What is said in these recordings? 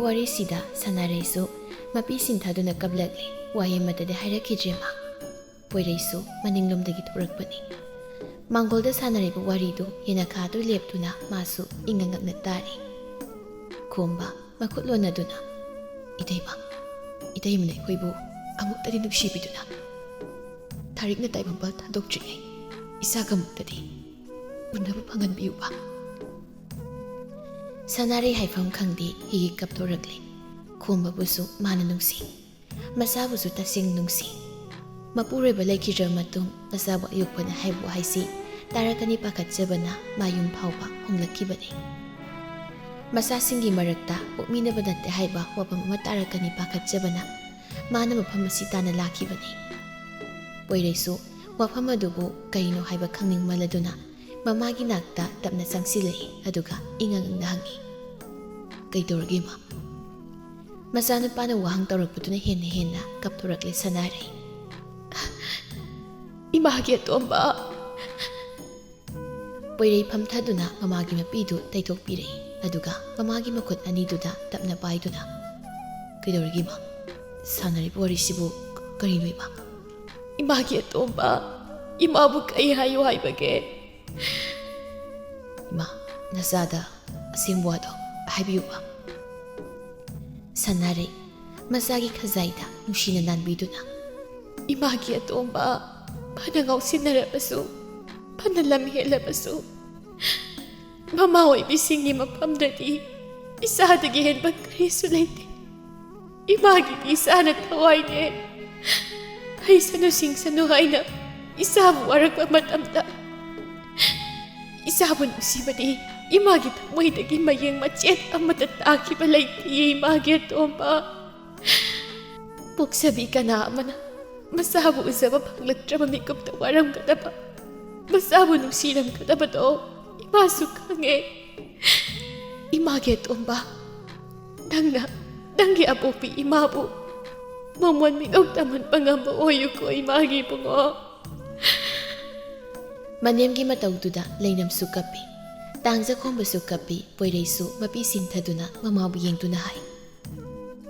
Warisida Sanaresu Mapi Sinthaduna Kablagli Wayamata de Hirakijima Poiresu Maninglum de Giturapani Mangolda Sanaribu Waridu Yenakadu Leptuna Masu Ingangak Natari Kumba Makutlona Duna Ideba Idemne Huibu Amuktadi Nushibiduna Tarik na Taibambal Tadoktrine Isagamuktadi Undabu Pangan Biuba Sanari Haifam Kandi Higi Kaptoragli Kumba Busu Mana Nungsi Masabusu Tasing Nungsi Mapure Balaki Ramatum Masabu Yukwana Haibu Haisi Tarakani Pakat Jabana Mayum Pauba Humlakibani Masasingi Marakta Ukmina Badate Haiba Wapam Matarakani Pakat Jabana Mana Mapamasitana Lakibani Poiresu Wapamadubu Kaino Haiba Kanging Maladuna Mamagi Nakta Tapna Sangsile Aduga Ingang Nahangi Kaidorgima Masana Pana Wahang Toraputuna Hena Kapturakli Sanare Imagi Tomba Poirei Pamtaduna Mamagi Mapidu Taitok Pire Aduga Mamagi Makut Aniduda Tapna Paiduna Kaidorgima Sanari Borisibu Karinuiba Imagi Tomba Imabu Kai Hayu Haibage Ima, Nazada, Simwado, Habiuba Sanare, Masagi Kazaida, Nushina Nanbiduna Imagi Atomba, Panagaw Sinarabasu, Panalam Helabasu Mamaw Ibisingi Mapamdadi, Isadagi Helbag Karisulete Imagi Isana Tawaine Haisano Sing Sanuhaina, Isabu Arakwa Matamda Isabun Sibadi, Imagi Moidagi Mayang Machet Amatataki Balati, Imagi Tomba Buksabi Kanamana Masabu Zabab Latramamikup the Waram Katapa Masabu Nusinam Katabato, Imasu Kange Imagi Tomba Danga, Dangi Apopi Imabu Mamwan Minoktaman Pangamba Oyuko Imagi Pungo Manyamgi mataududa lainam sukapi Tangza komba sukapi Poireisu mapi sinthaduna mamabu yengtuna hai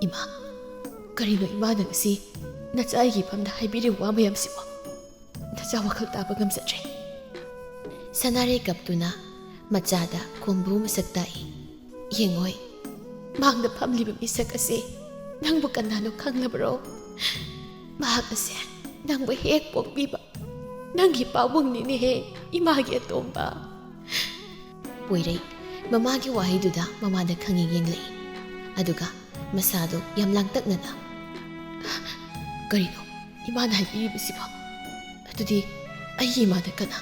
Ima Karino ima nang si Natsaigi pamda haibiri wamayam siwa Natsa wakal taba gamsatre Sanare kaptuna Machada kombu masaktai Yengoy Magda pamliba misak ase Nang bukan nano kang labro Mahak ase Nang bahek pokbiba Nangi pawang nini he, imagi atomba. Poirei, mamagi wahiduda mamada kangingingli. Aduga, masado yam langtak na na. Karino, imana haibiribisiba. Atudi, ay imana ka na.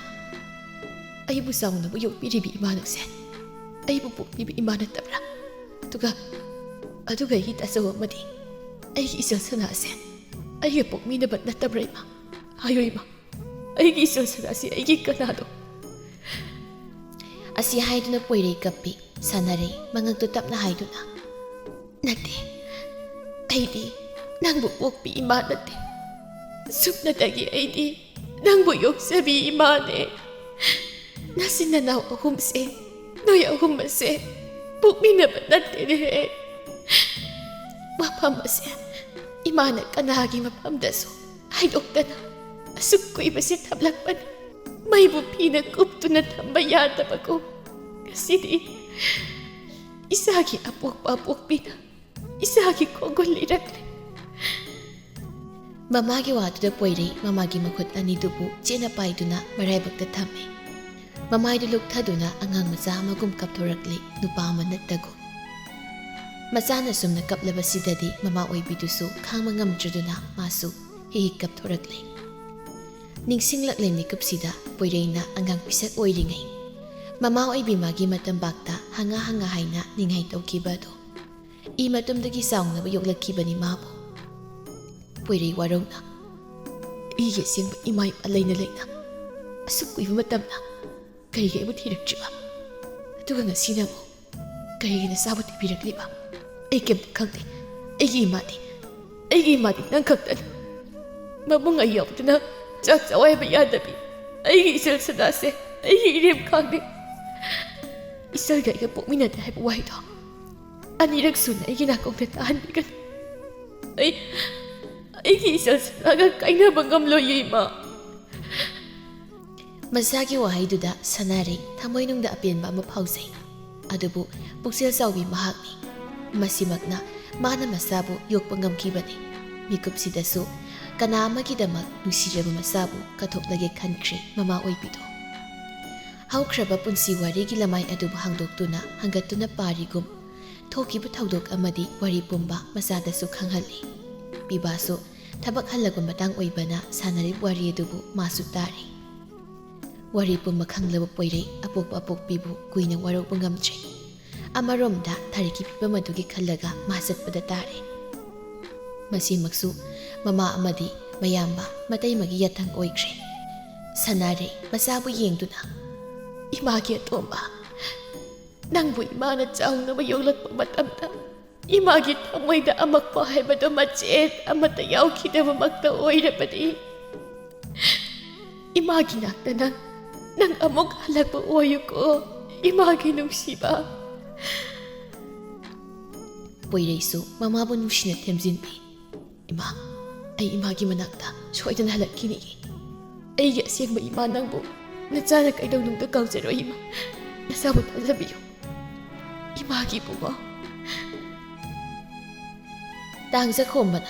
Ay busaw na buyok biribi imana sen. Ay bupo bibi imana tabra. Aduga hita sa wamadi. Ay isang sana sen. Ay yapok minabat na tabra ima. Ayo ima. Eigi Sanasi, Eigi Kanado. Asi Haiduna Poirei Kapi, Sanare, Mangagtutap na Haiduna. Nate, Aidi, Nangbu Wokpi Imanate. Supnatagi Aidi, Nangbu Yok Sabi Imane. Nasinanaw ahumse, Noya ahumase, Pukmina Batate. Mapamase, Imana Kanagi Mapamdaso, Haidokana. Asuk ko iba siya tablakpan. May bupi na kupto na tambayata pa ko. Kasi di, isagi apok-papok pina. Isagi kogol lirakli. Mamagi wato da poirei, mamagi makot anidubu, chinapay do na maraybag tatami. Mamay dulog tado na angang masama kaptorakli, nupaman na tago. Masana sum na kaplabas si dadi, mamaoy biduso, kang mga mdrado na masu, hihikap torakli. Ningsinglak lang ni Kapsida, Poirei na anggang pisak oiringay. Mamaw ay bimagi matambakta, hanga-hangahay na ningay taw kibado. Imatumdagi saong na bayog lakiba ni Mabo. Poirei waraw na. Iya siyang imay alay na na. Asok ko matam na. Kaya kayo mo't hirap siya. Ito ka nga sina mo. Kaya ginasabot ibirak liba. Ay kem kagdi. Ay imati ng kagdan. Mamungayaw ito na. Chatsaway bayadabi. Ay isal sa dase. Ay irim kagdi. Isal gaya po minadahay buhay to. ꯑꯅꯤꯔꯛ ꯁꯨꯅ ꯑꯩꯒꯤ ꯅꯥꯀꯣꯡꯗ ꯇꯥꯍꯟꯕꯤꯒꯅꯨ ꯑꯩꯒꯤ ꯏꯆꯜ ꯁꯅꯥꯒ ꯀꯥꯏꯅꯕ ꯉꯝꯂꯣꯏꯌꯦ ꯏꯃꯥ ꯃꯁꯥꯒꯤ ꯋꯥꯍꯩꯗꯨꯗ ꯁꯅꯥꯔꯩ ꯊꯃꯣꯏꯅꯨꯡꯗ ꯑꯄꯦꯟꯕ ꯑꯃ ꯐꯥꯎꯖꯩ ꯑꯗꯨꯕꯨ ꯄꯨꯛꯆꯦꯜ ꯆꯥꯎꯕꯤ ꯃꯍꯥꯛꯅꯤ ꯃꯁꯤꯃꯛꯅ ꯃꯥꯅ ꯃꯁꯥꯕꯨ ꯌꯣꯛꯄ ꯉꯝꯈꯤꯕꯅꯤ ꯃꯤꯀꯨꯞꯁꯤꯗꯁꯨ ꯀꯅꯥ ꯑꯃꯒꯤꯗꯃꯛ ꯅꯨꯡꯁꯤꯖꯕ ꯃꯆꯥꯕꯨ ꯀꯠꯊꯣꯛꯂꯒꯦ ꯈꯟꯈ꯭ꯔꯦ ꯃꯃꯥ ꯑꯣꯏꯕꯤꯗꯣ ꯍꯧꯈ꯭ꯔꯕ ꯄꯨꯟꯁꯤ ꯋꯥꯔꯤꯒꯤ ꯂꯃꯥꯏ ꯑꯗꯨꯕꯨ ꯍꯥꯡꯗꯣꯛꯇꯨꯅ ꯍꯪꯒꯠꯇꯨꯅ ꯄꯥꯔꯤꯒꯨꯝ ꯊꯣꯛꯈꯤꯕ ꯊꯧꯗꯣꯛ ꯑꯃꯗꯤ ꯋꯥꯔꯤ ꯄꯨꯝꯕ ꯃꯆꯥꯗꯁꯨ ꯈꯪꯍꯜꯂꯤ ꯄꯤꯕꯥꯁꯨ ꯊꯕꯛ ꯍꯜꯂꯛꯄ ꯃꯇꯥꯡ ꯑꯣꯏꯕꯅ ꯁꯥꯟꯅꯔꯤꯕ ꯋꯥꯔꯤ ꯑꯗꯨꯕꯨ ꯃꯥꯁꯨ ꯇꯥꯔꯤ ꯋꯥꯔꯤ ꯄꯨꯝꯕ ꯈꯪꯂꯕ ꯄꯣꯏꯔꯩ ꯑꯄꯣꯛꯄ ꯑꯄꯣꯛꯄꯤꯕꯨ ꯀꯨꯏꯅ ꯋꯥꯔꯧꯕ ꯉꯝꯗ꯭ꯔꯦ ꯑꯃꯔꯣꯝꯗ ꯊꯥꯔꯤꯛꯀꯤ ꯐꯤꯕꯝ ꯑꯗꯨꯒꯤ ꯈꯜꯂꯒ ꯃꯥ ꯆꯠꯄꯗ ꯇꯥꯔꯦ ꯃꯁꯤꯃꯛꯁꯨ ꯃꯃꯥ ꯑꯃꯗꯤ ꯃꯌꯥꯝꯕ ꯃꯇꯩꯃꯒꯤ ꯌꯥꯊꯪ ꯑꯣꯏꯈ꯭ꯔꯦ ꯁꯅꯥꯔꯩ ꯃꯆꯥꯕꯨ ꯌꯦꯡꯗꯨꯅ ꯏꯃꯥꯒꯤ ꯑꯇꯣꯝꯕ ꯅꯪꯕꯨ ꯏꯃꯥꯅ ꯆꯥꯎꯅꯕ ꯌꯣꯛꯂꯛꯄ ꯃꯇꯝꯗ ꯏꯃꯥꯒꯤ ꯊꯃꯣꯏꯗ ꯑꯃꯛꯄ ꯍꯥꯏꯕꯗꯣ ꯃꯆꯦꯠ ꯑꯃꯠꯇ ꯌꯥꯎꯈꯤꯗꯕꯃꯛꯇ ꯑꯣꯏꯔꯕꯗꯤ 이마기 낙다나 난 아목 할락보 오유고 이마기 눅시바 보이레이소 마마보 눅시네 템진비 이마 아이 이마기 만낙다 소이든 할락기니 아이게 아시행마 이마 낭보 나짜나 까이동 눅도 까우제로 이마 나사보 탄사비요 이마기 보고 땅자 콤바나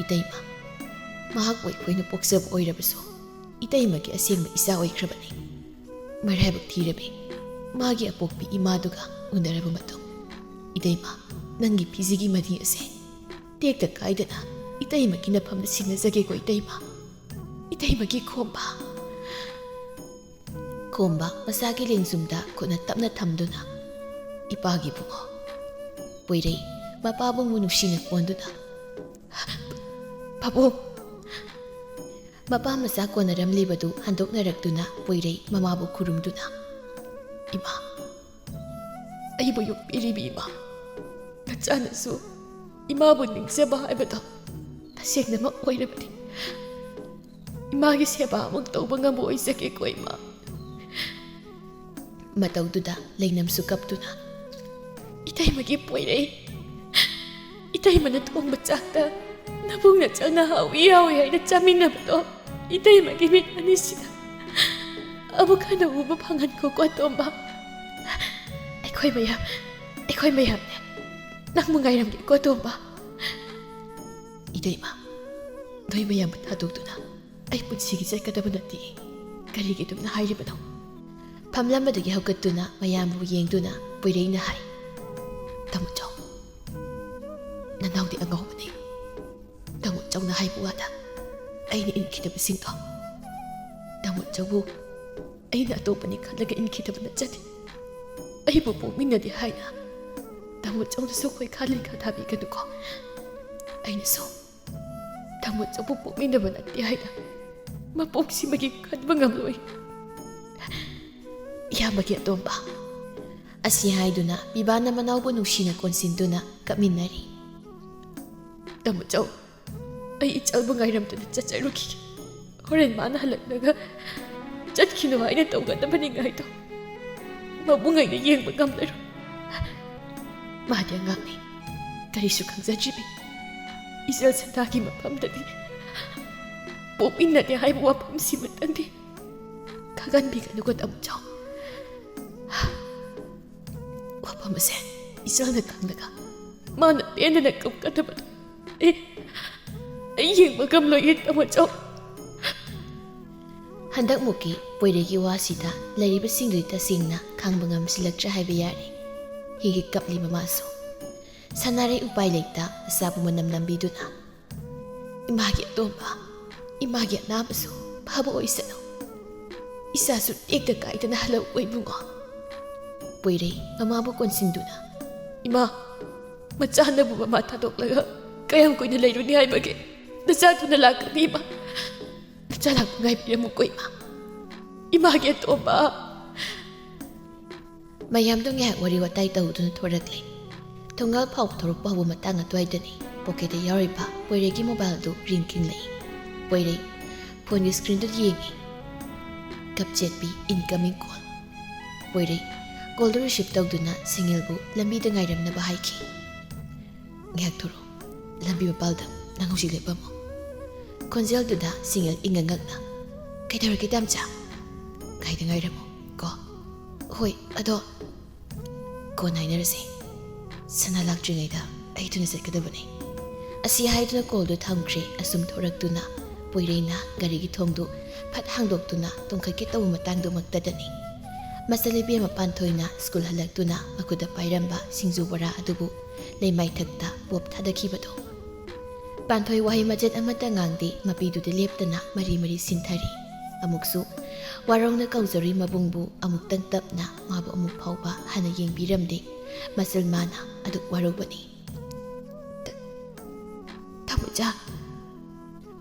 이때이마 마학 보이코이는 복섭 오이라버소 이때이마기 아시행마 이사 오이크라바니 말해복 티레비 마기 아복비 이마두가 우나라부 마통 이때이마 난기 비지기 마디에세 떼ꯛ다 까이드나 이때이마기 나팜다 신나자게고 이때이마기 콤바 마사기 렌숨다 코나 땀나 탐두나 이빠기 부고 보이레이 마빠봉 무눕시는 원두나 바보 Mapa masa ko naramlibadu handok narakduna poirei mamabu kurumduna Ima Aibo yung pilibi ima Natsanasu Imabu ning seba haibado Tasig na makoirabadi Imagi seba among tauba nga buoy sa kiko ima Matawduda laynam sukapduna Itay magi poirei Itay manatuang matsakta Nabung na siyang nahawi-hawi ay natsamin na ba ito? Itay magimit anis sila. Abo ka na ubapangan ko ko at omba. Ako'y mayam ne. Nang mangayram ko at omba. Itay ma. Do'y mayam at hatog doon na. Ay punsigi sa katabo natin. Karigitong na hayri ba ito? Pamlam madagi hawgat doon na mayam buyeng doon na pwede na hay. Tamo chow. Nanaw di ANGOM ni. Damot chaw na hay buwada ay niinkita ba singto. Damot chaw bu ay naatopa ni kalaga inkita ba na dyan. Ay bubumin na di hay na. Damot chaw na sukoy kalin katabi ka nuko. Ay naso. Damot chaw bubumin na ba na di hay na. Mapugsi magikad mga mloy. Iya magiatom ba? Asiyahay do na biba na manaw po nung sinakonsin do na kaminari. Damot chaw. Ay ichal bangayram to na chacharuki. Horen mana halagnaga. Chat kinuhay na tawag na maningay to. Mabungay na iyang magamlaro. Mahadi ang ngakni. Karisu kang zajibi. Isal sa taki mapamdadi. Pumin na niya ay mawapam si matandi. Kaganbi ka nugot ang chow. Wapamasen. Isal na kang naga. Mana pena na kang katabat. Ayeng magamloyit ang matyaw. Handak muki, pwedegi wasita, lariba singduita singna, kang bangam silagtra haybayari. Higit kapli mamaso. Sanaray upay laita, asapo manamnambido na. Imagi atomba, imagi anamaso, pabo o isa no. Isa sutik na kahit na halaw ko'y bunga. Pwede, mamabo konsindo na. Ima, matsahan na buba matadok laga, kayang ko'y nalayro ni Haibagi. Nasato na lang ni Ima. Natsalang ko nga'y pinamong ko, Ima. Imagi ito ba? Mayamdong nga wariwatay tao doon at waragli. Tunggal pa utorok pa bumatang at way dani. Pokete yari pa, pwede mobile do ringking lay. Pwede, phone screen do yengi. Kapchet pi incoming call. Pwede, ꯀꯣꯜꯗꯨ ꯔꯤꯁꯤꯞ ꯇꯧꯗꯨꯅ ꯁꯤꯡꯒꯦꯜꯕꯨ ꯂꯝꯕꯤꯗ ꯉꯥꯏꯔꯝꯅꯕ ꯍꯥꯏꯈꯤ꯫ ꯉꯥꯏꯍꯥꯛ ꯊꯣꯔꯛꯑꯣ, ꯂꯝꯕꯤ ꯃꯄꯥꯜꯗ ꯅꯪ ꯍꯧꯖꯤꯛ ꯂꯦꯞꯄꯝꯃꯣ꯫ ꯈꯣꯟꯖꯦꯜꯗꯨꯗ ꯁꯤꯡꯒꯦꯜ ꯏꯪꯉ ꯉꯛꯅ ꯀꯩꯗꯧꯔꯒꯦ ꯇꯥꯝꯆꯥ? ꯉꯥꯏꯗ ꯉꯥꯏꯔꯝꯃꯣ ꯀꯣ꯫ ꯍꯣꯏ, ꯑꯗꯣ ꯀꯣꯟꯅ ꯍꯥꯏꯅꯔꯁꯤ, ꯁꯅꯥ ꯂꯥꯛꯇ꯭ꯔꯤꯉꯩꯗ ꯑꯩ ꯊꯨꯅ ꯆꯠꯀꯗꯕꯅꯤ꯫ ꯑꯁꯤ ꯍꯥꯏꯗꯨꯅ ꯀꯣꯜꯗꯨ ꯊꯝꯈ꯭ꯔꯦ꯫ ꯑꯁꯨꯝ ꯊꯣꯔꯛꯇꯨꯅ ꯄꯣꯏꯔꯩꯅ ꯒꯥꯔꯤꯒꯤ ꯊꯣꯡꯗꯨ ꯐꯠ ꯍꯥꯡꯗꯣꯛꯇꯨꯅ ꯇꯨꯝꯈꯠꯀꯦ ꯇꯧꯕ ꯃꯇꯥꯡꯗꯨꯃꯛꯇꯗꯅꯤ ꯃꯆꯜꯅꯨꯄꯤ ꯄꯥꯟꯊꯣꯏꯅ ꯁ꯭ꯀꯨꯜ ꯍꯜꯂꯛꯇꯨꯅ ꯃꯈꯨꯠꯇ ꯄꯥꯏꯔꯝꯕ ꯁꯤꯡꯖꯨ ꯕꯣꯔꯥ ꯑꯗꯨꯕꯨ ꯂꯩꯃꯥꯏꯊꯛꯇ ꯄꯣꯞ ꯊꯥꯗꯈꯤꯕꯗꯣ꯫ ꯄꯥꯟꯊꯣꯏ ꯋꯥꯍꯩ ꯃꯆꯦꯠ ꯑꯃꯠꯇ ꯉꯥꯡꯗꯦ, ꯃꯄꯤꯗꯨꯗ ꯂꯦꯞꯇꯅ ꯃꯔꯤ ꯃꯔꯤ ꯁꯤꯟꯊꯔꯤ꯫ ꯑꯃꯨꯛꯁꯨ ꯋꯥꯔꯧꯅ ꯀꯧꯖꯔꯤ ꯃꯕꯨꯡꯕꯨ ꯑꯃꯨꯛꯇꯪ ꯇꯞꯅ ꯃꯥꯕꯨ ꯑꯃꯨꯛ ꯐꯥꯎꯕ ꯍꯥꯟꯅ ꯌꯦꯡꯕꯤꯔꯝꯗꯦ꯫ ꯃꯆꯜ ꯃꯥꯅ ꯑꯗꯨꯛ ꯋꯥꯔꯧꯕꯅꯤ꯫ ꯊꯃꯣꯏꯆꯥ꯫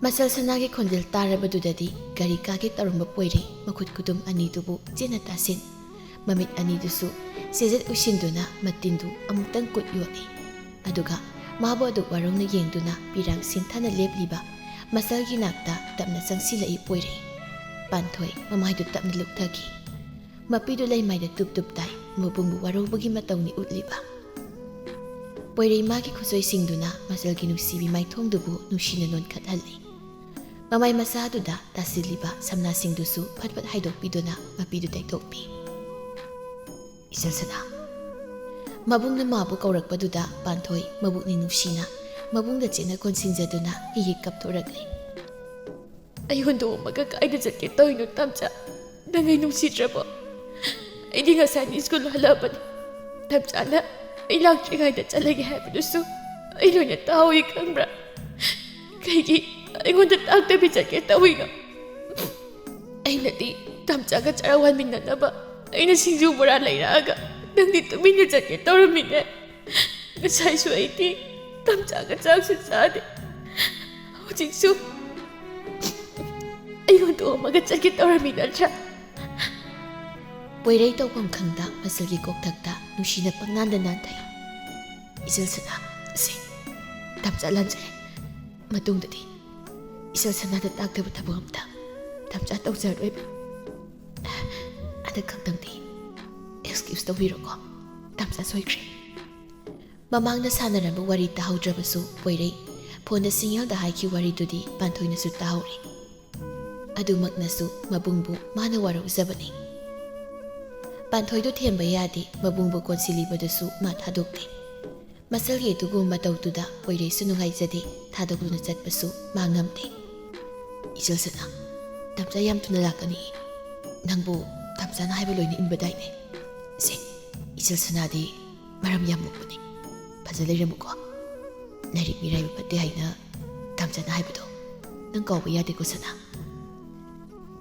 ꯃꯆꯜ ꯁꯅꯥꯒꯤ ꯈꯣꯟꯖꯦꯜ ꯇꯥꯔꯕꯗꯨꯗꯗꯤ ꯒꯥꯔꯤ ꯀꯥꯒꯦ ꯇꯧꯔꯝꯕ ꯄꯣꯏꯔꯩ ꯃꯈꯨꯠ ꯈꯨꯗꯨꯝ ꯑꯅꯤꯗꯨꯕꯨ ꯆꯦꯟꯅ ꯇꯥꯁꯤꯟ, ꯃꯃꯤꯠ ꯑꯅꯤꯗꯨꯁꯨ ꯁꯦꯖꯦꯠ ꯎꯏꯁꯤꯟꯗꯨꯅ ꯃꯇꯤꯟꯗꯨ ꯑꯃꯨꯛꯇꯪ ꯀꯨꯠ ꯌꯣꯠꯂꯤ꯫ ꯑꯗꯨꯒ ꯃꯥꯕꯨ ꯑꯗꯨꯛ ꯋꯥꯔꯧꯅ ꯌꯦꯡꯗꯨꯅ ꯄꯤꯔꯥꯡ ꯁꯤꯟꯊꯅ ꯂꯦꯞꯂꯤꯕ ꯃꯆꯜꯒꯤ ꯅꯥꯛꯇ ꯇꯞꯅ ꯆꯪꯁꯤꯜꯂꯛꯏ ꯄꯣꯏꯔꯩ꯫ ꯄꯥꯟꯊꯣꯏ ꯃꯃꯥꯏꯗꯨ ꯇꯞꯅ ꯂꯨꯞꯊꯈꯤ꯫ ꯃꯄꯤꯗꯨ ꯂꯩꯃꯥꯏꯗ ꯇꯨꯞ ꯇꯨꯞ ꯇꯥꯏ, ꯃꯕꯨꯡꯕꯨ ꯋꯥꯔꯧꯕꯒꯤ ꯃꯇꯧꯅꯤ ꯎꯠꯂꯤꯕ꯫ ꯄꯣꯏꯔꯩ ꯃꯥꯒꯤ ꯈꯨꯠꯁꯣꯏꯁꯤꯡꯗꯨꯅ ꯃꯆꯜꯒꯤ ꯅꯨꯡꯁꯤꯕꯤ ꯃꯥꯏꯊꯣꯡꯗꯨꯕꯨ ꯅꯨꯡꯁꯤꯅ ꯅꯣꯟꯈꯠꯍꯜꯂꯤ꯫ ꯃꯃꯥꯏ ꯃꯆꯥꯗꯨꯗ ꯇꯥꯁꯤꯜꯂꯤꯕ ꯁꯝꯅꯥꯁꯤꯡꯗꯨꯁꯨ ꯐꯠ ꯐꯠ ꯍꯥꯏꯗꯣꯛꯄꯤꯗꯨꯅ ꯃꯄꯤꯗꯨ ꯇꯩꯊꯣꯛꯄꯤ꯫ ꯏꯆꯜ ꯁꯅꯥ꯫ ꯃꯕꯨꯡꯅ ꯃꯥꯕꯨ ꯀꯧꯔꯛꯄꯗꯨꯗ ꯄꯥꯟꯊꯣꯏ ꯃꯕꯨꯛꯅꯤꯡ ꯅꯨꯡꯁꯤꯅ ꯃꯕꯨꯡꯗ ꯆꯦꯠꯅ ꯀꯣꯟꯁꯤꯟꯖꯗꯨꯅ ꯍꯤꯛ ꯍꯤꯛ ꯀꯞꯊꯣꯔꯛꯂꯤ꯫ ꯑꯩ ꯍꯨꯟꯗꯣꯛꯑꯝꯃꯒ ꯀꯥꯏꯗ ꯆꯠꯀꯦ ꯇꯧꯔꯤꯅꯣ ꯇꯥꯝꯆꯥ? ꯅꯪ ꯑꯩ ꯅꯨꯡꯁꯤꯗ꯭ꯔꯕꯣ? ꯑꯩꯗꯤ ꯉꯁꯥꯏꯅ ꯁ꯭ꯀꯨꯜ ꯍꯜꯂꯛꯑꯕꯅꯤ꯫ ꯇꯥꯝꯆꯥꯅ ꯑꯩ ꯂꯥꯛꯇ꯭ꯔꯤꯉꯩꯗ ꯆꯠꯂꯒꯦ ꯍꯥꯏꯕꯗꯨꯁꯨ ꯑꯩ ꯂꯣꯏꯅ ꯇꯥꯍꯧꯏ ꯈꯪꯕ꯭ꯔꯥ? ꯀꯩꯒꯤ ꯑꯩꯉꯣꯟꯗ ꯇꯥꯛꯇꯕꯤ ꯆꯠꯀꯦ ꯇꯧꯏꯅꯣ? ꯑꯩꯅꯗꯤ ꯇꯥꯝꯆꯥꯒ ꯆꯔꯥ ꯋꯥꯟꯃꯤꯟꯅꯅꯕ ꯑꯩꯅ ꯁꯤꯡꯖꯨ ꯕꯣꯔꯥ ꯂꯩꯔꯛꯑꯒ ꯅꯪꯗꯤ ꯇꯨꯃꯤꯟꯅ ꯆꯠꯀꯦ ꯇꯧꯔꯝꯃꯤꯅꯦ꯫ ꯉꯁꯥꯏꯁꯨ ꯑꯩꯗꯤ ꯇꯥꯝꯆꯥꯒ ꯆꯥꯛꯁꯨ ꯆꯥꯗꯦ, ꯍꯧꯖꯤꯛꯁꯨ ꯑꯩ ꯍꯨꯟꯗꯣꯛꯑꯝꯃꯒ ꯆꯠꯀꯦ ꯇꯧꯔꯝꯃꯤ ꯅꯠꯇ꯭ꯔꯥ? ꯄꯣꯏꯔꯩ ꯇꯧꯐꯝ ꯈꯪꯗ ꯃꯆꯜꯒꯤ ꯀꯣꯛꯊꯛꯇ ꯅꯨꯡꯁꯤꯅ ꯄꯪꯅꯥꯟꯗ ꯅꯥꯟꯊꯩ꯫ ꯏꯆꯜ ꯁꯅꯥ, ꯑꯁꯤ ꯇꯥꯝꯆꯥ ꯂꯥꯟꯖꯔꯦ꯫ ꯃꯇꯨꯡꯗꯗꯤ ꯏꯆꯜ ꯁꯅꯥꯗ ꯇꯥꯛꯇꯕ ꯊꯕꯛ ꯑꯝꯇ ꯇꯥꯝꯆꯥ ꯇꯧꯖꯔꯣꯏꯕ꯫ ꯍꯟꯗꯛ ꯈꯛꯇꯪꯗꯤ ꯑꯦꯛꯁꯀ꯭ꯌꯨꯁ ꯇꯧꯕꯤꯔꯣꯀꯣ, ꯇꯥꯝꯆꯥ ꯁꯣꯏꯈ꯭ꯔꯦ꯫ ꯃꯃꯥꯡꯗ ꯁꯥꯟꯅꯔꯝꯕ ꯋꯥꯔꯤ ꯇꯥꯍꯧꯗ꯭ꯔꯕꯁꯨ ꯄꯣꯏꯔꯩ ꯐꯣꯟꯗ ꯁꯤꯡꯒꯦꯜꯗ ꯍꯥꯏꯈꯤ ꯋꯥꯔꯤꯗꯨꯗꯤ ꯄꯥꯟꯊꯣꯏꯅꯁꯨ ꯇꯥꯍꯧꯔꯤ꯫ ꯑꯗꯨꯃꯛꯅꯁꯨ ꯃꯕꯨꯡꯕꯨ ꯃꯥꯅ ꯋꯥꯔꯧꯖꯕꯅꯤ꯫ ꯄꯥꯟꯊꯣꯏꯗꯨ ꯊꯦꯝꯕ ꯌꯥꯗꯦ, ꯃꯕꯨꯡꯕꯨ ꯀꯣꯟꯁꯤꯜꯂꯤꯕꯗꯨꯁꯨ ꯃꯥ ꯊꯥꯗꯣꯛꯇꯦ꯫ ꯃꯆꯜꯒꯤ ꯑꯗꯨꯒꯨꯝꯕ ꯃꯇꯧꯗꯨꯗ ꯄꯣꯏꯔꯩꯁꯨ ꯅꯨꯡꯉꯥꯏꯖꯗꯦ, ꯊꯥꯗꯣꯛꯇꯨꯅ ꯆꯠꯄꯁꯨ ꯃꯥ ꯉꯝꯗꯦ꯫ ꯏꯆꯜ ꯁꯅꯥ, ꯇꯥꯝꯆꯥ ꯌꯥꯝ ꯊꯨꯅ ꯂꯥꯛꯀꯅꯤ꯫ ꯅꯪꯕꯨ ꯇꯥꯝꯆꯥꯅ ꯍꯥꯏꯕ ꯂꯣꯏꯅ ꯏꯟꯕꯗꯥꯏꯅꯦ? ꯁꯦ, ꯏꯆꯜ ꯁꯅꯥꯗꯤ ꯃꯔꯝ ꯌꯥꯝ ꯃꯣꯛꯄꯅꯤ, ꯐꯖ ꯂꯩꯔꯝꯃꯨꯀꯣ꯫ ꯂꯥꯏꯔꯤꯛ ꯃꯤꯔꯥꯏꯕ ꯐꯠꯇꯦ ꯍꯥꯏꯅ ꯇꯥꯝꯆꯥꯅ ꯍꯥꯏꯕꯗꯣ ꯅꯪ ꯀꯥꯎꯕ ꯌꯥꯗꯦꯀꯣ ꯁꯅꯥ꯫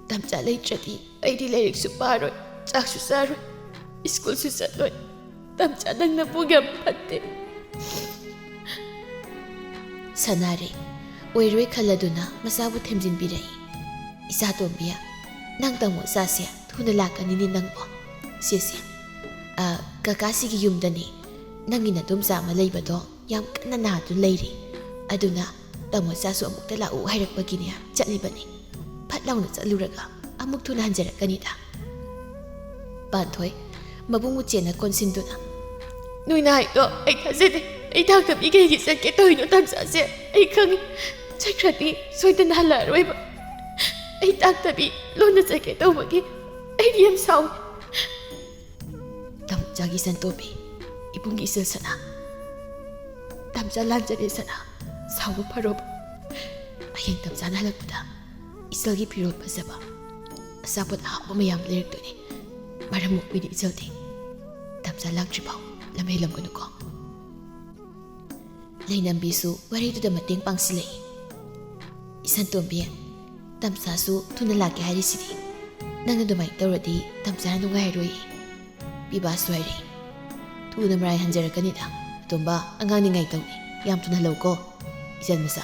ꯇꯥꯝꯆꯥ ꯂꯩꯇ꯭ꯔꯗꯤ ꯑꯩꯗꯤ ꯂꯥꯏꯔꯤꯛꯁꯨ ꯄꯥꯔꯣꯏ, ꯆꯥꯛꯁꯨ ꯆꯥꯔꯣꯏ, ꯁ꯭ꯀꯨꯜꯁꯨ ꯆꯠꯂꯣꯏ꯫ ꯇꯥꯝꯆꯥ ꯅꯪꯅ ꯄꯨꯛ ꯌꯥꯝ ꯐꯠꯇꯦ꯫ ꯁꯅꯥꯔꯦ ꯑꯣꯏꯔꯣꯏ ꯈꯜꯂꯗꯨꯅ ꯃꯆꯥꯕꯨ ꯊꯦꯝꯖꯤꯟꯕꯤꯔꯛꯏ꯫ ꯏꯆꯥ ꯇꯣꯝꯕꯤ, ꯅꯪ ꯇꯥꯃꯣ ꯆꯥꯁꯦ ꯊꯨꯅ ꯂꯥꯛꯀꯅꯤꯅꯦ ꯅꯪꯕꯣ꯫ ꯁꯦꯁꯦ, ꯀꯀꯥꯁꯤꯒꯤ ꯌꯨꯝꯗꯅꯤ ꯅꯪꯒꯤ ꯅꯗꯣꯝꯆꯥ ꯑꯃ ꯂꯩꯕꯗꯣ ꯌꯥꯝ ꯀꯟꯅ ꯅꯥꯗꯨꯅ ꯂꯩꯔꯤ, ꯑꯗꯨꯅ ꯇꯥꯃꯣ ꯆꯥꯁꯨ ꯑꯃꯨꯛꯇ ꯂꯥꯛꯎ ꯍꯥꯏꯔꯛꯄꯒꯤꯅꯦ ꯆꯠꯂꯤꯕꯅꯤ꯫ ꯐꯠ ꯂꯥꯎꯅ ꯆꯠꯂꯨꯔꯒ ꯑꯃꯨꯛ ꯊꯨꯅ ꯍꯟꯖꯔꯛꯀꯅꯤꯗ꯫ ꯄꯥꯟꯊꯣꯏ ꯃꯕꯨꯡꯕꯨ ꯆꯦꯟꯅ ꯀꯣꯟꯁꯤꯟꯗꯨꯅ ꯅꯣꯏꯅ ꯍꯥꯏꯗꯣ ꯑꯩ ꯊꯥꯖꯗꯦ꯫ ꯑꯩ ꯇꯥꯛꯇꯕꯤ ꯀꯩꯒꯤ ꯆꯠꯀꯦ ꯇꯧꯔꯤꯅꯣ ꯇꯥꯝꯆꯥꯁꯦ? ꯑꯩ ꯈꯪꯉꯤ, ꯆꯠꯈ꯭ꯔꯗꯤ ꯁꯣꯏꯗꯅ ꯍꯜꯂꯛꯑꯔꯣꯏꯕ꯫ ꯑꯩ ꯇꯥꯛꯇꯕꯤ ꯂꯣꯟꯅ ꯆꯠꯀꯦ ꯇꯧꯕꯒꯤ ꯑꯩꯗꯤ ꯌꯥꯝ ꯁꯥꯎꯏ꯫ ꯇꯥꯝꯆꯥꯒꯤ ꯁꯟꯇꯣꯝꯕꯤ, ꯏꯕꯨꯡꯒꯤ ꯏꯆꯜ ꯁꯅꯥ, ꯇꯥꯝꯆꯥ ꯂꯥꯟꯖꯔꯦ ꯁꯅꯥ, ꯁꯥꯎꯕ ꯐꯔꯣꯕ꯫ ꯍꯌꯦꯡ ꯇꯥꯝꯆꯥꯅ ꯍꯜꯂꯛꯄꯗ ꯏꯆꯜꯒꯤ ꯐꯤꯔꯣꯜ ꯐꯖꯕ, ꯑꯆꯥꯄꯣꯠ ꯑꯍꯥꯎꯕ ꯃꯌꯥꯝ ꯂꯩꯔꯛꯇꯣꯏꯅꯤ꯫ ꯃꯔꯝ ꯃꯣꯛꯄꯤꯅꯤ ꯏꯆꯜꯗꯤ, ꯇꯥꯝꯆꯥ ꯂꯥꯛꯇ꯭ꯔꯤꯐꯥꯎ ꯂꯝ ꯍꯦꯜꯂꯝꯒꯅꯨꯀꯣ꯫ ꯂꯩꯅꯝꯕꯤꯁꯨ ꯋꯥꯔꯤꯗꯨꯗ ꯃꯇꯦꯡ ꯄꯥꯡꯁꯤꯜꯂꯛꯏ꯫ ꯏꯁꯟꯇꯣꯝꯕꯤ, ꯇꯥꯝꯆꯥꯁꯨ ꯊꯨꯅ ꯂꯥꯛꯀꯦ ꯍꯥꯏꯔꯤꯁꯤꯗꯤ, ꯅꯪ ꯑꯗꯨꯃꯥꯏꯅ ꯇꯧꯔꯗꯤ ꯇꯥꯝꯆꯥꯅ ꯅꯨꯡꯉꯥꯏꯔꯣꯏ꯫ ꯄꯤꯕꯥꯁꯨ ꯍꯥꯏꯔꯛꯏ, ꯊꯨꯅ ꯃꯔꯥꯏ ꯍꯟꯖꯔꯛꯀꯅꯤꯗ꯫ ꯑꯇꯣꯝꯕ ꯑꯉꯥꯡ ꯅꯤꯡꯉꯥꯏ ꯇꯧꯅꯤ, ꯌꯥꯝ ꯊꯨꯅ ꯍꯜꯂꯧꯀꯣ꯫ ꯏꯆꯟ ꯃꯆꯥ,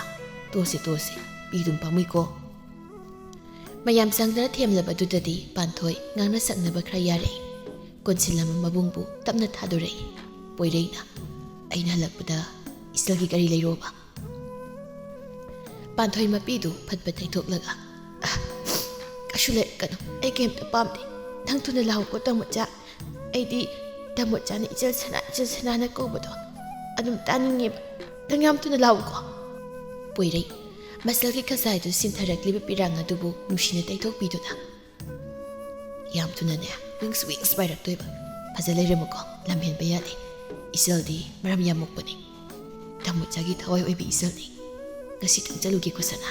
ꯇꯣꯛꯑꯁꯤ ꯄꯤꯗꯨꯝ ꯄꯥꯝꯃꯨꯏꯀꯣ꯫ ꯃꯌꯥꯝ ꯆꯪꯗꯅ ꯊꯦꯝꯂꯕꯗꯨꯗꯗꯤ ꯄꯥꯟꯊꯣꯏ ꯉꯥꯡꯅ ꯁꯛꯅꯕ ꯈꯔ ꯌꯥꯔꯛꯏ꯫ ꯀꯣꯟꯁꯤꯜꯂꯝꯕ ꯃꯕꯨꯡꯕꯨ ꯇꯞꯅ ꯊꯥꯗꯣꯔꯛꯏ꯫ ꯄꯣꯏꯔꯩꯅ ꯑꯩꯅ ꯍꯜꯂꯛꯄꯗ ꯏꯆꯜꯒꯤ ꯒꯥꯔꯤ ꯂꯩꯔꯣꯕ꯫ ꯄꯥꯟꯊꯣꯏ ꯃꯄꯤꯗꯨ ꯐꯠ ꯐꯠ ꯇꯩꯊꯣꯛꯂꯒ ꯀꯩꯁꯨ ꯂꯩꯔꯛꯀꯅꯨ, ꯑꯩ ꯀꯩꯝꯇ ꯄꯥꯝꯗꯦ꯫ ꯅꯪ ꯊꯨꯅ ꯂꯥꯛꯎꯀꯣ ꯇꯥꯃꯣꯆꯥ, ꯑꯩꯗꯤ ꯇꯥꯃꯣꯆꯥꯅ ꯏꯆꯜ ꯁꯅꯥꯅ ꯀꯧꯕꯗꯣ ꯑꯗꯨꯝ ꯇꯥꯅꯤꯡꯉꯦꯕ ꯅꯪ ꯌꯥꯝ ꯊꯨꯅ ꯂꯥꯛꯎꯀꯣ ꯄꯣꯏꯔꯩ ꯃꯁꯜꯒꯤ ꯈꯖꯥꯏꯗꯨ ꯁꯤꯟꯊꯔꯛꯂꯤꯕ ꯄꯤꯔꯥꯡ ꯑꯗꯨꯕꯨ ꯅꯨꯡꯁꯤꯅ ꯇꯩꯊꯣꯛꯄꯤꯗꯨꯅ ꯌꯥꯝ ꯊꯨꯅꯅꯦ ꯋꯤꯡꯁ ꯄꯥꯏꯔꯛꯇꯣꯏꯕ ꯐꯖ ꯂꯩꯔꯝꯃꯨꯀꯣ ꯂꯝꯍꯦꯟꯕ ꯌꯥꯗꯦ ꯏꯆꯜꯗꯤ ꯃꯔꯝ ꯌꯥꯝ ꯃꯣꯛꯄꯅꯤ ꯇꯥꯃꯣꯆꯥꯒꯤ ꯊꯋꯥꯏ ꯑꯣꯏꯕ ꯏꯆꯜꯅꯤ ꯉꯁꯤꯇꯪ ꯆꯠꯂꯨꯒꯦꯀꯣ ꯁꯅꯥ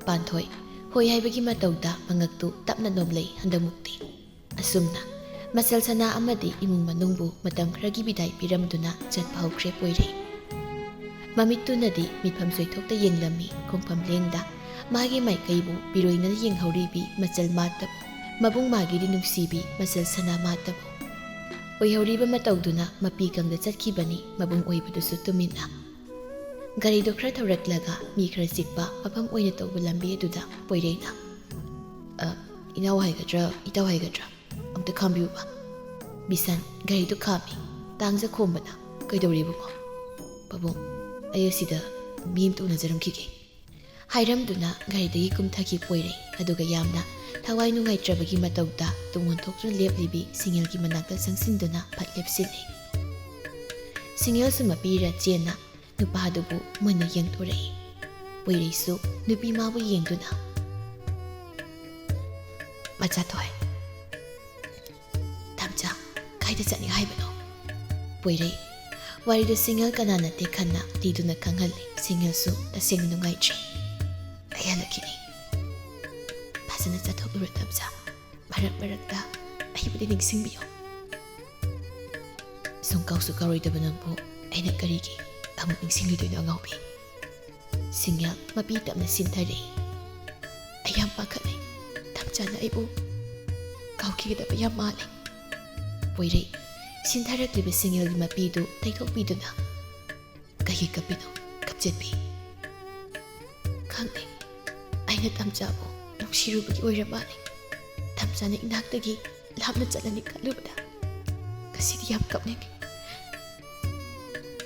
ꯄꯥꯟꯊꯣꯏ ꯍꯣꯏ ꯍꯥꯏꯕꯒꯤ ꯃꯇꯧꯗ ꯃꯉꯛꯇꯨ ꯇꯞꯅ ꯅꯣꯝꯂꯩ ꯍꯟꯗꯛꯃꯨꯛꯇꯤ ꯑꯁꯨꯝꯅ ꯃꯁꯜ ꯁꯅꯥ ꯑꯃꯗꯤ ꯏꯃꯨꯡ ꯃꯅꯨꯡꯕꯨ ꯃꯇꯝ ꯈꯔꯒꯤ ꯕꯤꯗꯥꯏ ꯄꯤꯔꯝꯗꯨꯅ ꯆꯠꯄ ꯍꯧꯈ꯭ꯔꯦ ꯄꯣꯏꯔꯩ ꯃꯃꯤꯠꯇꯨꯅꯗꯤ ꯃꯤꯠꯐꯝ ꯁꯣꯏꯊꯣꯛꯇ ꯌꯦꯡꯂꯝꯃꯤ ꯈꯣꯡꯐꯝ ꯂꯦꯡꯗ ꯃꯥꯒꯤ ꯃꯥꯏꯀꯩꯕꯨ ꯄꯤꯔꯣꯏꯅ ꯌꯦꯡꯍꯧꯔꯤꯕꯤ ꯃꯆꯜ ꯃꯥꯇꯕꯨ ꯃꯕꯨꯡ ꯃꯥꯒꯤꯗꯤ ꯅꯨꯡꯁꯤꯕꯤ ꯃꯆꯜ ꯁꯅꯥ ꯃꯥꯇꯕꯨ ꯑꯣꯏꯍꯧꯔꯤꯕ ꯃꯇꯧꯗꯨꯅ ꯃꯄꯤ ꯀꯪꯗ ꯆꯠꯈꯤꯕꯅꯤ ꯃꯕꯨꯡ ꯑꯣꯏꯕꯗꯨꯁꯨ ꯇꯨꯃꯤꯟꯅ ꯒꯥꯔꯤꯗꯣ ꯈꯔ ꯊꯧꯔꯛꯂꯒ ꯃꯤ ꯈꯔ ꯆꯤꯛꯄ ꯃꯐꯝ ꯑꯣꯏꯅ ꯇꯧꯕ ꯂꯝꯕꯤ ꯑꯗꯨꯗ ꯄꯣꯏꯔꯩꯅ ꯏꯅꯥꯎ ꯍꯥꯏꯒꯗ꯭ꯔꯥ ꯏꯇꯥꯎ ꯍꯥꯏꯒꯗ꯭ꯔꯥ ꯑꯝꯇ ꯈꯥꯝꯕꯤꯌꯨꯕ ꯕꯤꯁꯟ ꯒꯥꯔꯤꯗꯣ ꯈꯥꯝꯃꯤ ꯇꯥꯡꯖ ꯈꯣꯝꯕꯅ ꯀꯩꯗꯧꯔꯤꯕꯨꯡꯉꯣ ꯄꯥꯕꯨꯡ ꯑꯩ ꯑꯁꯤꯗ ꯃꯤ ꯑꯃꯇ ꯎꯅꯖꯔꯝꯈꯤꯒꯦ ꯍꯥꯏꯔꯝꯗꯨꯅ ꯒꯥꯔꯤꯗꯒꯤ ꯀꯨꯝꯊꯈꯤ ꯄꯣꯏꯔꯩ ꯑꯗꯨꯒ ꯌꯥꯝꯅ ꯊꯋꯥꯏ ꯅꯨꯡꯉꯥꯏꯇ꯭ꯔꯕꯒꯤ ꯃꯇꯧꯗ ꯇꯨꯡ ꯑꯣꯟꯊꯣꯛꯇꯨꯅ ꯂꯦꯞꯂꯤꯕꯤ ꯁꯤꯡꯉꯦꯜꯒꯤ ꯃꯅꯥꯛꯇ ꯆꯪꯁꯤꯟꯗꯨꯅ ꯐꯠ ꯂꯦꯞꯁꯤꯜꯂꯤ ꯁꯤꯡꯉꯦꯜꯁꯨ ꯃꯄꯤꯔ ꯆꯦꯟꯅ ꯅꯨꯄꯥꯗꯨꯕꯨ ꯃꯨꯟꯅ ꯌꯦꯡꯊꯣꯔꯛꯏ ꯄꯣꯏꯔꯩꯁꯨ ꯅꯨꯄꯤ ꯃꯥꯕꯨ ꯌꯦꯡꯗꯨꯅ ꯃꯆꯥꯊꯣꯏ ꯇꯥꯝꯆꯥ ꯀꯥꯏꯗ ꯆꯠꯅꯤ ꯍꯥꯏꯕꯅꯣ ꯄꯣꯏꯔꯩ ꯋꯥꯔꯤꯗꯨ ꯁꯤꯡꯉꯦꯜ ꯀꯅꯥ ꯅꯠꯇꯦ ꯈꯟꯅ ꯂꯤꯗꯨꯅ ꯈꯪꯍꯜꯂꯤ ꯁꯤꯡꯉꯦꯜꯁꯨ ꯇꯁꯦꯡꯅ ꯅꯨꯡꯉꯥꯏꯇ꯭ꯔꯤ ꯑꯩ ꯍꯜꯂꯛꯈꯤꯅꯤ ꯐꯖꯅ ꯆꯠꯊꯣꯛꯂꯨꯔꯣ ꯇꯥꯝꯆꯥ ꯃꯔꯛ ꯃꯔꯛꯇ ꯑꯩꯕꯨꯗꯤ ꯅꯤꯡꯁꯤꯡꯕꯤꯌꯣ ꯁꯨꯝ ꯀꯥꯎꯁꯨ ꯀꯥꯎꯔꯣꯏꯗꯕ ꯅꯪꯕꯨ ꯑꯩꯅ ꯀꯔꯤꯒꯤ ꯑꯃꯨꯛ ꯅꯤꯡꯁꯤꯡꯂꯨꯗꯣꯏꯅꯣ ꯑꯉꯥꯎꯕꯤ ꯁꯤꯡꯉꯦꯜ ꯃꯄꯤ ꯇꯞꯅ ꯁꯤꯟꯊꯔꯛꯏ ꯑꯩ ꯌꯥꯝ ꯄꯥꯈꯠꯂꯤ ꯇꯥꯝꯆꯥꯅ ꯑꯩꯕꯨ ꯀꯥꯎꯈꯤꯒꯗꯕ ꯌꯥꯝ ꯃꯥꯜꯂꯤ ꯄꯣꯏꯔꯩ ꯁꯤꯟꯊꯔꯛꯂꯤꯕ ꯁꯤꯡꯉꯦꯜꯒꯤ ꯃꯄꯤꯗꯨ ꯇꯩꯊꯣꯛꯄꯤꯗꯨꯅ ꯀꯩꯒꯤ ꯀꯞꯄꯤꯅꯣ ꯀꯞꯆꯦꯠꯄꯤ ꯈꯪꯗꯦ ꯑꯩꯅ ꯇꯥꯝꯆꯥꯕꯨ ꯅꯨꯡꯁꯤꯔꯨꯕꯒꯤ ꯑꯣꯏꯔ ꯃꯥꯜꯂꯤ ꯇꯥꯝꯆꯥꯅ ꯏꯅꯥꯛꯇꯒꯤ ꯂꯥꯞꯅ ꯆꯠꯂꯅꯤ ꯈꯜꯂꯨꯕꯗ ꯉꯁꯤꯗꯤ ꯌꯥꯝ ꯀꯞꯅꯤꯡꯉꯤ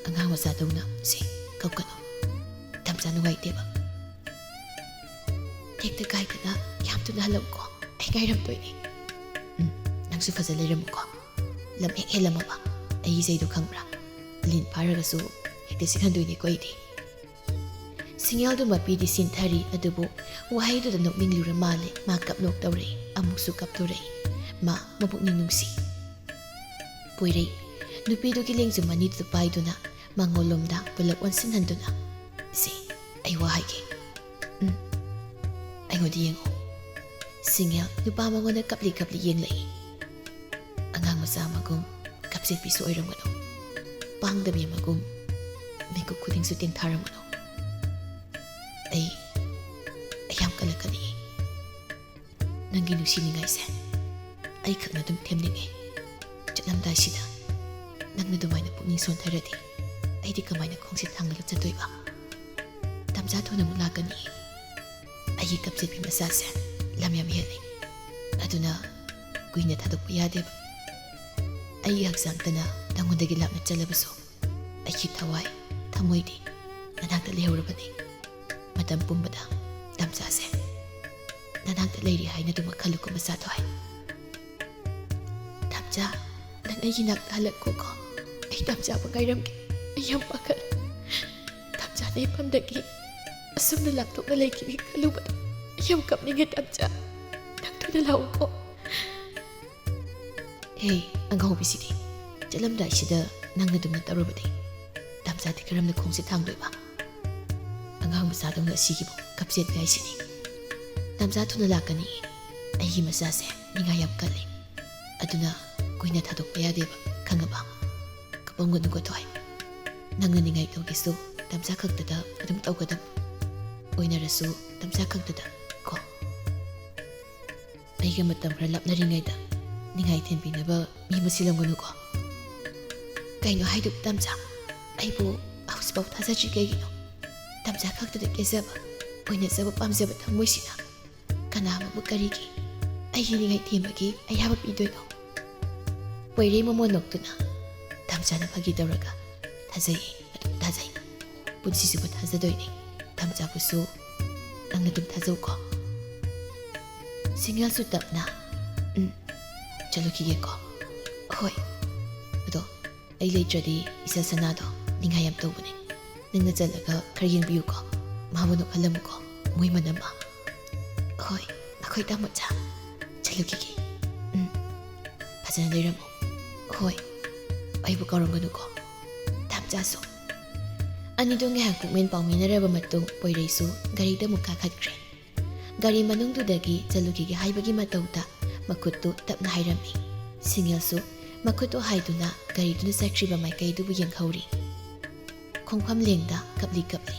ꯑꯉꯥꯡ ꯃꯆꯥꯗꯧꯅ ꯁꯤ ꯀꯞꯀꯅꯨ ꯇꯥꯝꯆꯥ ꯅꯨꯡꯉꯥꯏꯇꯦꯕ ꯍꯦꯛꯇ ꯀꯥꯏꯗꯅ ꯌꯥꯝ ꯊꯨꯅ ꯍꯜꯂꯛꯎꯀꯣ ꯑꯩ ꯉꯥꯏꯔꯝꯗꯣꯏꯅꯤ ꯅꯪꯁꯨ ꯐꯖ ꯂꯩꯔꯝꯃꯨꯀꯣ ꯂꯝ ꯍꯦꯛ ꯍꯦꯜꯂꯝꯃꯕ ꯑꯩꯒꯤ ꯆꯩꯗꯨ ꯈꯪꯕ꯭ꯔꯥ ꯂꯤꯟ ꯐꯥꯔꯒꯁꯨ ꯍꯦꯛꯇ ꯆꯤꯛꯍꯟꯗꯣꯏꯅꯤꯀꯣ ꯑꯩꯗꯤ ꯁꯤꯡꯌꯥꯜꯗꯨ ꯃꯄꯤꯗꯤ ꯁꯤꯟꯊꯔꯤ ꯑꯗꯨꯕꯨ ꯋꯥꯍꯩꯗꯨꯗ ꯅꯣꯛꯅꯤꯡꯂꯨꯔ ꯃꯥꯜꯂꯦ ꯃꯥ ꯀꯞꯅꯣꯛ ꯇꯧꯔꯛꯏ ꯑꯃꯨꯛꯁꯨ ꯀꯞꯊꯣꯔꯛꯏ ꯃꯥ ꯃꯄꯨꯛꯅꯤꯡ ꯅꯨꯡꯁꯤ ꯄꯣꯏꯔꯩ ꯅꯨꯄꯤꯗꯨꯒꯤ ꯂꯦꯡꯖꯨꯝ ꯑꯅꯤꯗꯨ ꯄꯥꯏꯗꯨꯅ ꯃꯉꯣꯟꯂꯣꯝꯗ ꯄꯨꯂꯞ ꯑꯣꯟꯁꯤꯟꯍꯟꯗꯨꯅ ꯏꯆꯦ ꯑꯩ ꯋꯥ ꯍꯥꯏꯒꯦ ꯑꯩꯉꯣꯟꯗ ꯌꯦꯡꯉꯨ ꯁꯤꯡꯌꯥꯜ ꯅꯨꯄꯥ ꯃꯉꯣꯟꯗ ꯀꯞꯂꯤ ꯌꯦꯡꯂꯛꯏ ꯑꯉꯥꯡ ꯃꯆꯥ ꯑꯃꯒꯨꯝ ꯀꯞꯆꯦꯠꯄꯤꯁꯨ ꯑꯣꯏꯔꯝꯒꯅꯨ ꯄꯥꯡꯗꯕꯤ ꯑꯃꯒꯨꯝ ꯃꯤꯀꯨꯞ ꯈꯨꯗꯤꯡꯁꯨ ꯇꯦꯡꯊꯥꯔꯝꯒꯅꯨ ꯑꯩ ꯌꯥꯝ ꯀꯜꯂꯛꯀꯅꯤ ꯅꯪꯒꯤ ꯅꯨꯡꯁꯤꯅꯤꯡꯉꯥꯏꯁꯦ ꯑꯩ ꯈꯛꯅ ꯑꯗꯨꯝ ꯊꯦꯝꯅꯤꯡꯉꯤ ꯆꯠꯂꯝꯗꯥꯏꯁꯤꯗ ꯅꯪꯅ ꯑꯗꯨꯃꯥꯏꯅ ꯄꯨꯛꯅꯤꯡ ꯁꯣꯟꯊꯔꯗꯤ ꯑꯩꯗꯤ ꯀꯃꯥꯏꯅ ꯈꯣꯡꯁꯦ ꯊꯥꯡꯂꯒ ꯆꯠꯇꯣꯏꯕ ꯇꯥꯝꯆꯥ ꯊꯨꯅ ꯑꯃꯨꯛ ꯂꯥꯛꯀꯅꯤ ꯑꯩꯒꯤ ꯀꯞꯆꯦꯠꯄꯤ ꯃꯆꯥꯁꯦ ꯂꯝ ꯌꯥꯝ ꯍꯦꯜꯂꯤ ꯑꯗꯨꯅ ꯀꯨꯏꯅ ꯊꯥꯗꯣꯛꯄ ꯌꯥꯗꯦꯕ ꯑꯩꯒꯤ ꯍꯛꯆꯥꯡꯇꯅ ꯅꯪꯉꯣꯟꯗꯒꯤ ꯂꯥꯞꯅ ꯆꯠꯂꯕꯁꯨ ꯑꯩꯒꯤ ꯊꯋꯥꯏ ꯊꯃꯣꯏꯗꯤ ꯅꯅꯥꯛꯇ ꯂꯩꯍꯧꯔꯕꯅꯤ ꯃꯇꯝ ꯄꯨꯝꯕꯗ ꯇꯥꯝꯆꯥꯁꯦ ꯅꯅꯥꯛꯇ ꯂꯩꯔꯤ ꯍꯥꯏꯅ ꯑꯗꯨꯃꯛ ꯈꯜꯂꯨꯀꯣ ꯃꯆꯥꯊꯣꯏ ꯇꯥꯝꯆꯥ ꯅꯪ ꯑꯩꯒꯤ ꯅꯥꯛꯇ ꯍꯜꯂꯛꯈꯣꯀꯣ ꯑꯩ ꯇꯥꯝꯆꯥꯕꯨ ꯉꯥꯏꯔꯝꯒꯦ ꯑꯩ ꯌꯥꯝ ꯄꯥꯈꯠꯂꯦ ꯇꯥꯝꯆꯥꯅ ꯏꯐꯝꯗꯒꯤ ꯑꯁꯨꯝꯅ ꯂꯥꯞꯊꯣꯛꯅ ꯂꯩꯈꯤꯅꯤ ꯈꯜꯂꯨꯕꯗ ꯌꯥꯝ ꯀꯞꯅꯤꯡꯉꯦ ꯇꯥꯝꯆꯥ ꯅꯪ ꯊꯨꯅ ꯂꯥꯛꯎꯀꯣ ꯍꯦ ꯑꯉꯥꯎꯕꯤꯁꯤꯗꯤ ꯆꯠꯂꯝꯗꯥꯏꯁꯤꯗ ꯅꯪꯅ ꯑꯗꯨꯝꯅ ꯇꯧꯔꯕꯗꯤ ꯇꯥꯝꯆꯥꯗꯤ ꯀꯔꯝꯅ ꯈꯣꯡꯁꯦ ꯊꯥꯡꯗꯣꯏꯕ ꯑꯉꯥꯡ ꯃꯆꯥꯗꯧꯅ ꯑꯁꯤꯒꯤꯕꯨ ꯀꯞꯆꯦꯠꯄꯤ ꯍꯥꯏꯁꯤꯅꯤ ꯇꯥꯝꯆꯥ ꯊꯨꯅ ꯂꯥꯛꯀꯅꯤ ꯑꯩꯒꯤ ꯃꯆꯥꯁꯦ ꯅꯤꯡꯉꯥꯏ ꯌꯥꯝ ꯀꯜꯂꯤ ꯑꯗꯨꯅ ꯀꯨꯏꯅ ꯊꯥꯗꯣꯛꯄ ꯌꯥꯗꯦꯕ ꯈꯪꯉꯕ ꯀꯞꯄꯝꯒꯅꯨꯀꯣ ꯊꯣꯏ ꯅꯪꯅ ꯅꯤꯡꯉꯥꯏ ꯇꯧꯒꯦꯁꯨ ꯇꯥꯝꯆꯥ ꯈꯛꯇꯗ ꯑꯗꯨꯝ ꯇꯧꯒꯗꯕ ꯑꯣꯏꯅꯔꯁꯨ ꯇꯥꯝꯆꯥ ꯈꯛꯇꯗ ꯀꯣ ꯑꯩꯒ ꯃꯇꯝ ꯈꯔ ꯂꯥꯞꯅꯔꯤꯉꯩꯗ ꯅꯤꯡꯉꯥꯏ ꯊꯦꯟꯕꯤꯅꯕ ꯃꯤ ꯑꯃ ꯁꯤꯜꯂꯝꯒꯅꯨꯀꯣ ꯀꯩꯅꯣ ꯍꯥꯏꯗꯨꯕꯨ ꯇꯥꯝꯆꯥ ꯑꯩꯕꯨ ꯍꯧꯖꯤꯛꯐꯥꯎ ꯊꯥꯖꯗ꯭ꯔꯤ ꯀꯩꯒꯤꯅꯣ ꯇꯥꯝꯆꯥ ꯈꯛꯇꯗ ꯀꯦꯖꯕ ꯑꯣꯏꯅꯖꯕ ꯄꯥꯝꯖꯕ ꯊꯃꯣꯏꯁꯤꯅ ꯀꯅꯥꯕꯨ ꯀꯔꯤꯒꯤ ꯑꯩꯒꯤ ꯅꯤꯡꯉꯥꯏ ꯊꯦꯝꯕꯒꯤ ꯑꯌꯥꯕ ꯄꯤꯗꯣꯏꯅꯣ ꯄꯣꯏꯔꯩ ꯃꯃꯣꯟ ꯅꯣꯛꯇꯨꯅ ꯇꯥꯝꯆꯥꯅ ꯐꯥꯒꯤ ꯇꯧꯔꯒ ꯊꯥꯖꯩ ꯑꯗꯨꯝ ꯊꯥꯖꯩ ꯄꯨꯟꯁꯤꯁꯤꯕꯨ ꯊꯥꯖꯗꯣꯏꯅꯤ ꯇꯥꯝꯆꯥꯕꯨꯁꯨ ꯅꯪꯅ ꯑꯗꯨꯝ ꯊꯥꯖꯧꯀꯣ ꯁꯤꯡꯌꯥꯜꯁꯨ ꯇꯞꯅ ꯆꯠꯂꯨꯈꯤꯒꯦꯀꯣ ꯍꯣꯏ ꯑꯗꯣ ꯑꯩ ꯂꯩꯇ꯭ꯔꯗꯤ ꯏꯆꯥ ꯁꯅꯥꯗꯣ ꯅꯤꯡꯉꯥꯏ ꯌꯥꯝ ꯇꯧꯕꯅꯦ ꯅꯪꯅ ꯆꯠꯂꯒ ꯈꯔ ꯌꯦꯡꯕꯤꯌꯨꯀꯣ ꯃꯥꯕꯨ ꯅꯣꯛꯍꯜꯂꯝꯃꯨꯀꯣ ꯃꯣꯏ ꯃꯅꯝꯃ ꯍꯣꯏ ꯑꯩꯈꯣꯏ ꯇꯥꯃꯣꯆꯥ ꯆꯠꯂꯨꯈꯤꯒꯦ ꯐꯖꯅ ꯂꯩꯔꯝꯃꯨ ꯍꯣꯏ ꯑꯩꯕꯨ ꯀꯥꯎꯔꯝꯒꯅꯨꯀꯣ ꯇꯥꯝꯆꯥꯁꯨ ꯑꯅꯤꯗꯣ ꯉꯥꯏꯍꯥꯛ ꯄꯨꯛꯃꯦꯟ ꯄꯥꯎꯃꯤꯟꯅꯔꯕ ꯃꯇꯨꯡ ꯄꯣꯏꯔꯩꯁꯨ ꯒꯥꯔꯤꯗ ꯑꯃꯨꯛ ꯀꯥꯈꯠꯈ꯭ꯔꯦ ꯒꯥꯔꯤ ꯃꯅꯨꯡꯗꯨꯗꯒꯤ ꯆꯠꯂꯨꯈꯤꯒꯦ ꯍꯥꯏꯕꯒꯤ ꯃꯇꯧꯗ ꯃꯈꯨꯠꯇꯨ ꯇꯞꯅ ꯍꯥꯏꯔꯝꯃꯤ ꯁꯤꯡꯒꯦꯜꯁꯨ ꯃꯈꯨꯠꯇꯨ ꯍꯥꯏꯗꯨꯅ ꯒꯥꯔꯤꯗꯨꯅ ꯆꯠꯈ꯭ꯔꯤꯕ ꯃꯥꯏꯀꯩꯗꯨꯕꯨ ꯌꯦꯡꯍꯧꯔꯤ ꯈꯣꯡꯐꯝ ꯂꯦꯡꯗ ꯀꯞꯂꯤ ꯀꯞꯂꯤ